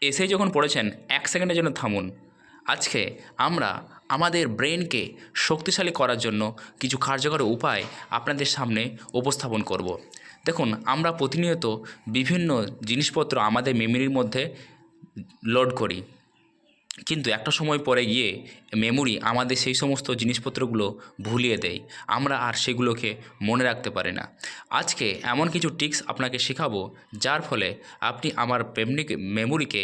এসেই যখন পড়েছেন 1 সেকেন্ডের জন্য থামুন। আজকে আমরা আমাদের ব্রেনকে শক্তিশালী করার জন্য কিছু কার্যকর উপায় আপনাদের সামনে উপস্থাপন করব। দেখুন, আমরা প্রতিনিয়ত বিভিন্ন জিনিসপত্র আমাদের মেমরির মধ্যে লোড করি, কিন্তু একটা সময় পরে গিয়ে মেমোরি আমাদের সেই সমস্ত জিনিসপত্রগুলো ভুলিয়ে দেয়। আমরা আর সেগুলোকে মনে রাখতে পারি না। আজকে এমন কিছু ট্রিক্স আপনাকে শেখাবো, যার ফলে আপনি আমার মেমোরিকে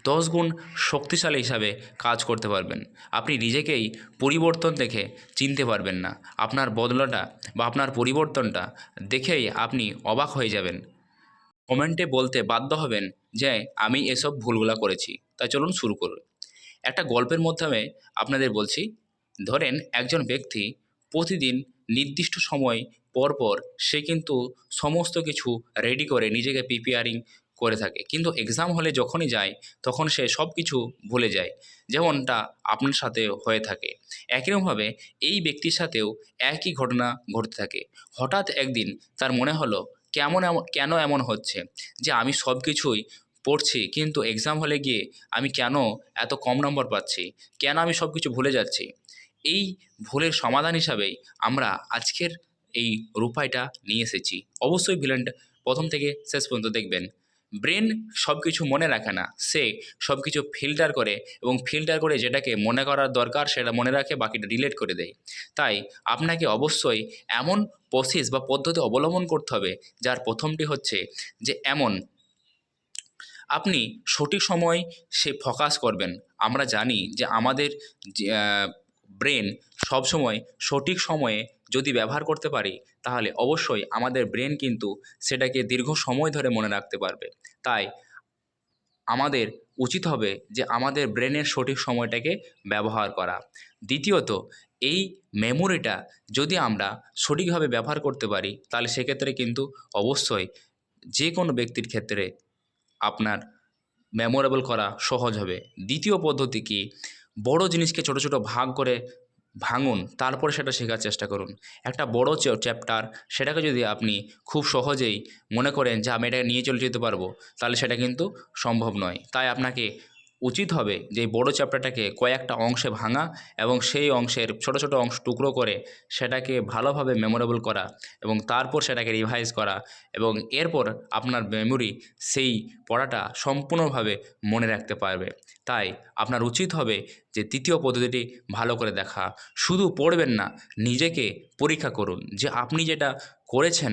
10 গুণ শক্তিশালী হিসাবে কাজ করতে পারবেন। আপনি নিজেকেই পরিবর্তন দেখে চিনতে পারবেন না। আপনার বদলাটা বা আপনার পরিবর্তনটা দেখেই আপনি অবাক হয়ে যাবেন। কমেন্টে বলতে বাধ্য হবেন যে আমি এসব ভুলগুলা করেছি। তাই চলুন শুরু করুন। একটা গল্পের মাধ্যমে আপনাদের বলছি। ধরেন একজন ব্যক্তি প্রতিদিন নির্দিষ্ট সময় পর পর সে কিন্তু সমস্ত কিছু রেডি করে নিজেকে প্রিপেয়ারিং করে থাকে, কিন্তু এক্সাম হলে যখনই যায় তখন সে সব কিছু ভুলে যায়, যেমনটা আপনার সাথে হয়ে থাকে। একইরকমভাবে এই ব্যক্তির সাথেও একই ঘটনা ঘটতে থাকে। হঠাৎ একদিন তার মনে হলো কেন এমন হচ্ছে, যে আমি সব কিছুই পড়ছি কিন্তু এক্সাম হলে গিয়ে আমি কেন এত কম নম্বর পাচ্ছি, কেন আমি সব কিছু ভুলে যাচ্ছি। এই ভুলের সমাধান হিসাবেই আমরা আজকের এই উপায়টা নিয়ে এসেছি। অবশ্যই ভিডিওটা প্রথম থেকে শেষ পর্যন্ত দেখবেন। ব্রেন সব কিছু মনে রাখে না, সে সব কিছু ফিল্টার করে, এবং ফিল্টার করে যেটাকে মনে করার দরকার সেটা মনে রাখে, বাকিটা ডিলিট করে দেয়। তাই আপনাকে অবশ্যই এমন প্রসেস বা পদ্ধতি অবলম্বন করতে হবে, যার প্রথমটি হচ্ছে যে আপনি সঠিক সময় সে ফোকাস করবেন। আমরা জানি যে আমাদের যে ব্রেন সবসময় সঠিক সময়ে যদি ব্যবহার করতে পারি, তাহলে অবশ্যই আমাদের ব্রেন কিন্তু সেটাকে দীর্ঘ সময় ধরে মনে রাখতে পারবে। তাই আমাদের উচিত হবে যে আমাদের ব্রেনের সঠিক সময়টাকে ব্যবহার করা। দ্বিতীয়ত, এই মেমোরিটা যদি আমরা সঠিকভাবে ব্যবহার করতে পারি, তাহলে সেক্ষেত্রে কিন্তু অবশ্যই যে কোনো ব্যক্তির ক্ষেত্রে আপনার মেমোরেবল করা সহজ হবে। দ্বিতীয় পদ্ধতি কি, বড় জিনিসকে ছোট ছোট ভাগ করে ভাঙুন, তারপরে সেটা শেখার চেষ্টা করুন। একটা বড় চ্যাপ্টার, সেটাকে যদি আপনি খুব সহজেই মনে করেন যে আমি এটা নিয়ে চলে যেতে পারবো, তাহলে সেটা কিন্তু সম্ভব নয়। তাই আপনাকে উচিত হবে যে এই বড় চ্যাপ্টারটাকে কয়েকটা অংশে ভাঙা, এবং সেই অংশের ছোট ছোট অংশ টুকরো করে সেটাকে ভালোভাবে মেমোরেবল করা, এবং তারপর সেটাকে রিভাইজ করা, এবং এরপর আপনার মেমোরি সেই পড়াটা সম্পূর্ণভাবে মনে রাখতে পারবে। তাই আপনার উচিত হবে যে তৃতীয় পদ্ধতিটি ভালো করে দেখা। শুধু পড়বেন না, নিজেকে পরীক্ষা করুন যে আপনি যেটা করেছেন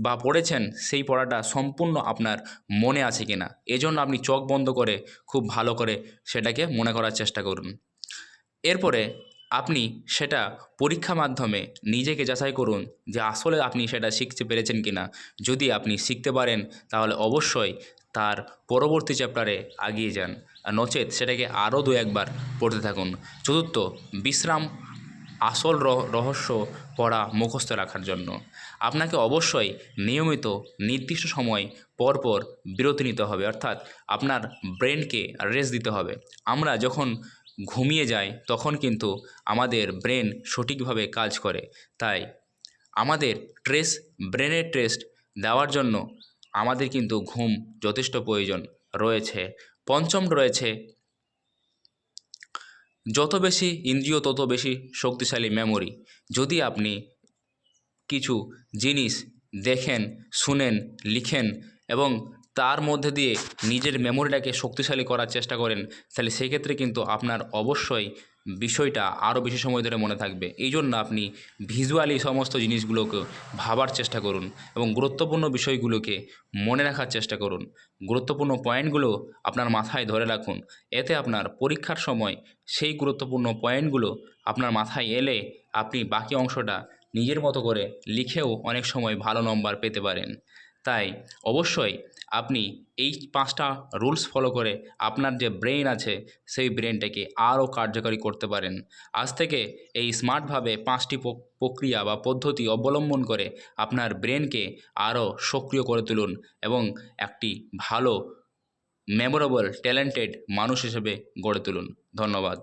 বা পড়েছেন সেই পড়াটা সম্পূর্ণ আপনার মনে আছে কিনা। এজন্য আপনি চোখ বন্ধ করে খুব ভালো করে সেটাকে মনে করার চেষ্টা করুন। এরপরে আপনি সেটা পরীক্ষার মাধ্যমে নিজেকে যাচাই করুন যে আসলে আপনি সেটা শিখতে পেরেছেন কিনা। যদি আপনি শিখতে পারেন, তাহলে অবশ্যই তার পরবর্তী চ্যাপ্টারে এগিয়ে যান, আর নচেত সেটাকে আরও 2-1 বার পড়তে থাকুন। চতুর্থ, বিশ্রাম আসল রহস্য পড়া মুখস্থ রাখার জন্য। আপনাকে অবশ্যই নিয়মিত নির্দিষ্ট সময় পর পর বিরতি নিতে হবে, অর্থাৎ আপনার ব্রেনকে রেস্ট দিতে হবে। আমরা যখন ঘুমিয়ে যাই তখন কিন্তু আমাদের ব্রেন সঠিকভাবে কাজ করে। তাই আমাদের ব্রেনের টেস্ট দেওয়ার জন্য আমাদের কিন্তু ঘুম যথেষ্ট প্রয়োজন রয়েছে। পঞ্চম রয়েছে, যত বেশি ইন্দ্রিয় তত বেশি শক্তিশালী মেমোরি। যদি আপনি কিছু জিনিস দেখেন, শুনেন, লিখেন, এবং তার মধ্যে দিয়ে নিজের মেমোরিটাকে শক্তিশালী করার চেষ্টা করেন, তাহলে সেক্ষেত্রে কিন্তু আপনার অবশ্যই বিষয়টা আরও বেশি সময় ধরে মনে থাকবে। এই জন্য আপনি ভিজুয়ালি সমস্ত জিনিসগুলোকে ভাবার চেষ্টা করুন, এবং গুরুত্বপূর্ণ বিষয়গুলোকে মনে রাখার চেষ্টা করুন। গুরুত্বপূর্ণ পয়েন্টগুলো আপনার মাথায় ধরে রাখুন। এতে আপনার পরীক্ষার সময় সেই গুরুত্বপূর্ণ পয়েন্টগুলো আপনার মাথায় এলে আপনি বাকি অংশটা নিজের মতো করে লিখেও অনেক সময় ভালো নম্বর পেতে পারেন। তাই অবশ্যই আপনি এই 5টা রুলস ফলো করে আপনার যে ব্রেন আছে সেই ব্রেনটাকে আরও কার্যকরী করতে পারেন। আজ থেকে এই স্মার্টভাবে 5টি প্রক্রিয়া বা পদ্ধতি অবলম্বন করে আপনার ব্রেনকে আরও সক্রিয় করে তুলুন, এবং একটি ভালো মেমোরেবল ট্যালেন্টেড মানুষ হিসেবে গড়ে তুলুন। ধন্যবাদ।